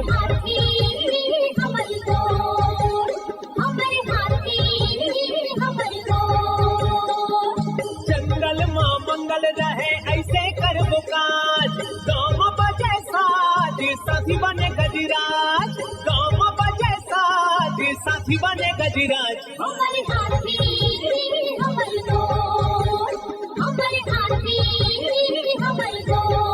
हाथी हमर गोर, हमर हाथी हमर गोर। जंगल मां मंगल रहे ऐसे करबो काज, गाँव बजे साज साथी बने गजराज, गाँव बजे साज साथी बने गजराज। हमर हाथी हमर गोर, हमर हाथी हमर गोर।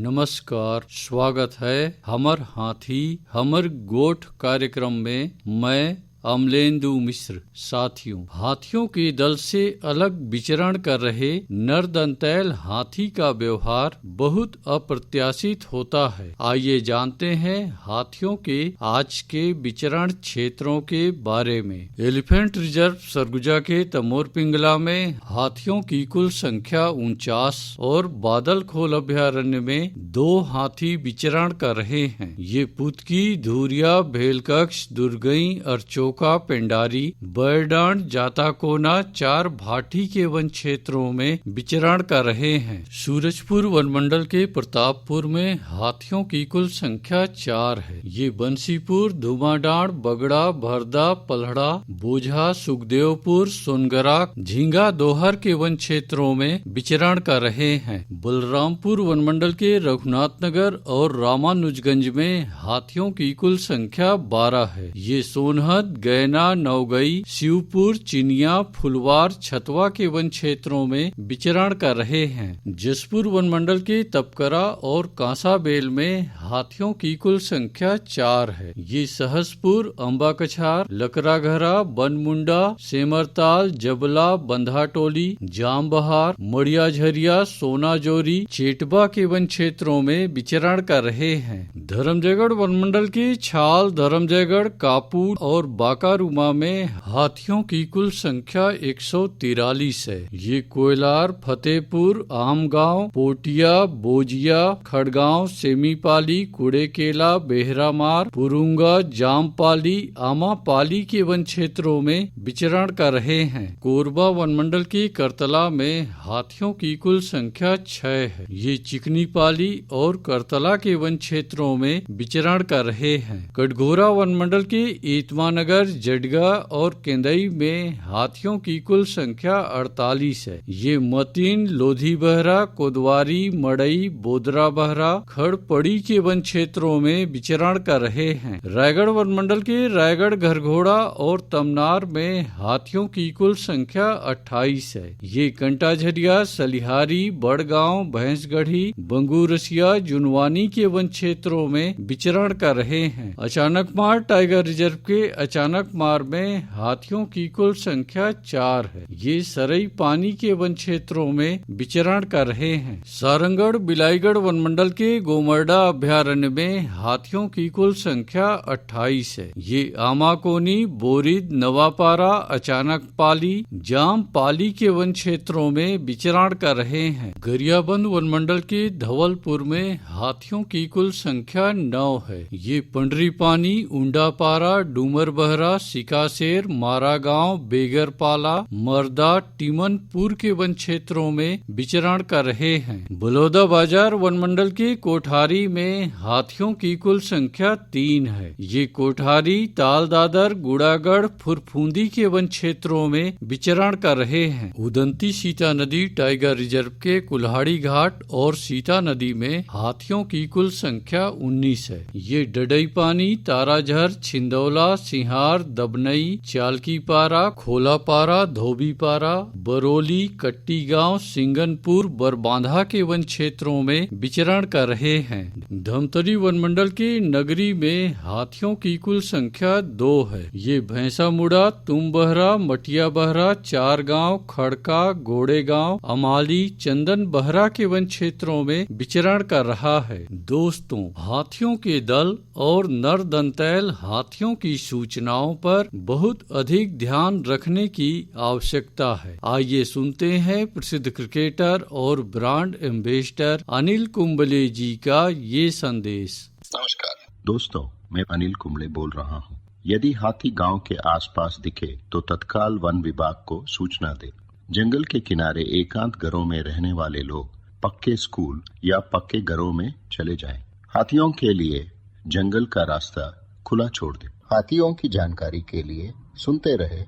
नमस्कार, स्वागत है हमर हाथी हमर गोठ कार्यक्रम में। मैं अमलेंदु मिश्र। साथियों, हाथियों के दल से अलग विचरण कर रहे नरदंतैल हाथी का व्यवहार बहुत अप्रत्याशित होता है। आइए जानते हैं हाथियों के आज के विचरण क्षेत्रों के बारे में। एलिफेंट रिजर्व सरगुजा के तमोर पिंगला में हाथियों की कुल संख्या 49 और बादल खोल अभ्यारण्य में 2 हाथी विचरण कर रहे हैं। ये पुतकी, धुरिया, भेलकक्ष, दुर्गई, अर्चोका, पेंडारी, बरडांड, जाताकोना 4 भाटी के वन क्षेत्रों में विचरण कर रहे हैं। सूरजपुर वनमंडल के प्रतापपुर में हाथियों की कुल संख्या 4 है। ये बंसीपुर, धुमाडांड, बगड़ा, भरदा, पलहड़ा, बोझा, सुखदेवपुर, सोनगरा, झींगा, दोहर के वन क्षेत्रों में विचरण कर रहे हैं। बलरामपुर वनमंडल के रघुनाथ नगर और रामानुजगंज में हाथियों की कुल संख्या 12 है। ये सोनहद, गैना, नवगई, शिवपुर, चिनिया, फुलवार, छतवा के वन क्षेत्रों में विचरण कर रहे हैं। जसपुर वनमंडल के तपकरा और कांसाबेल में हाथियों की कुल संख्या 4 है। ये सहसपुर, अम्बाकछार, लकराघरा, बनमुंडा, सेमरताल, जबला, बंधाटोली, जामबहार, मड़ियाझरिया, सोनाजोरी, चेटबा के वन क्षेत्रों में विचरण कर रहे हैं। धर्मजयगढ़ वनमंडल के छाल, धर्मजयगढ़, कापूर और बाकारूमा में हाथियों की कुल संख्या 143 है। ये कोयलार, फतेहपुर, आमगांव, पोटिया, बोजिया, खड़गांव, सेमीपाली, कुड़ेकेला, बेहरामार, पुरुंगा, जामपाली, आमापाली के वन क्षेत्रों में विचरण कर रहे हैं। कोरबा वनमंडल के करतला में हाथियों की कुल संख्या 6 है। ये चिकनीपाली और करतला के वन क्षेत्रों में विचरण कर रहे हैं। कटघोरा वनमंडल के ईतमानगर, जडगा और केंदई में हाथियों की कुल संख्या 48 है। ये मतीन, लोधी बहरा, कोदवारी, मड़ई, बोदरा बहरा, खड़पड़ी के वन क्षेत्रों में विचरण कर रहे हैं। रायगढ़ वनमंडल के रायगढ़, घरघोड़ा और तमनार में हाथियों की कुल संख्या 28 है। ये कंटाझरिया, सलिहारी, बड़गांव, भैंसगढ़ी, बंगूरसिया, जुनवानी के वन क्षेत्रों में विचरण कर रहे हैं। अचानकमार टाइगर रिजर्व के अचानकमार में हाथियों की कुल संख्या 4 है। ये सरई पानी के वन क्षेत्रों में विचरण कर रहे हैं। सारंगढ़ बिलाईगढ़ वनमंडल के गोमरडा अभ्यारण्य में हाथियों की कुल संख्या 28 है। ये आमाकोनी, बोरिद, नवापारा, अचानकपाली, जामपाली के वन क्षेत्रों में विचरण कर रहे हैं। गरियाबंद वनमंडल के धवलपुर में हाथियों की कुल संख्या 9 है। ये पंडरीपानी, उंडापारा, डूमर बहरा, सिकासेर, मारागांव, बेगरपाला, मर्दा, टिमनपुर के वन क्षेत्रों में विचरण कर रहे हैं। बलौदा बाजार वनमंडल के कोठारी में हाथियों की कुल संख्या 3 है। ये कोठारी, तालदादर, गुड़ागढ़, फुरफूंदी के वन क्षेत्रों में विचरण कर रहे हैं। उदंती सीता नदी टाइगर रिजर्व के कुल्हाड़ी घाट और सीता नदी में हाथियों की कुल संख्या 19 है। ये डडईपानी, ताराझर, छिंदौला, सिंहार, दबनई, चालकीपारा, खोलापारा, धोबीपारा, बरोली, कट्टीगांव, सिंगनपुर, बरबांधा के वन क्षेत्रों में विचरण कर रहे हैं। धमतरी वनमंडल के नगरी में हाथियों की कुल संख्या 2 है। ये भैंसामुड़ा, तुम्बहरा, मटिया बहरा, चारगांव, खड़का, गोड़ेगांव, अमाली, चंदन बहरा के वन क्षेत्रों में विचरण कर रहा है। दोस्तों, हाथियों के दल और नरदंतैल हाथियों की सूचनाओं पर बहुत अधिक ध्यान रखने की आवश्यकता है। आइए सुनते हैं प्रसिद्ध क्रिकेटर और ब्रांड एम्बेसडर अनिल कुंबले जी का ये संदेश। नमस्कार दोस्तों, मैं अनिल कुंबले बोल रहा हूँ। यदि हाथी गांव के आसपास दिखे तो तत्काल वन विभाग को सूचना दे। जंगल के किनारे एकांत घरों में रहने वाले लोग पक्के स्कूल या पक्के घरों में चले जाएं। हाथियों के लिए जंगल का रास्ता खुला छोड़ दे। हाथियों की जानकारी के लिए सुनते रहे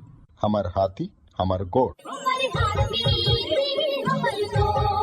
हमर हाथी हमर गोठ। हमर हाथी हमर गोठ।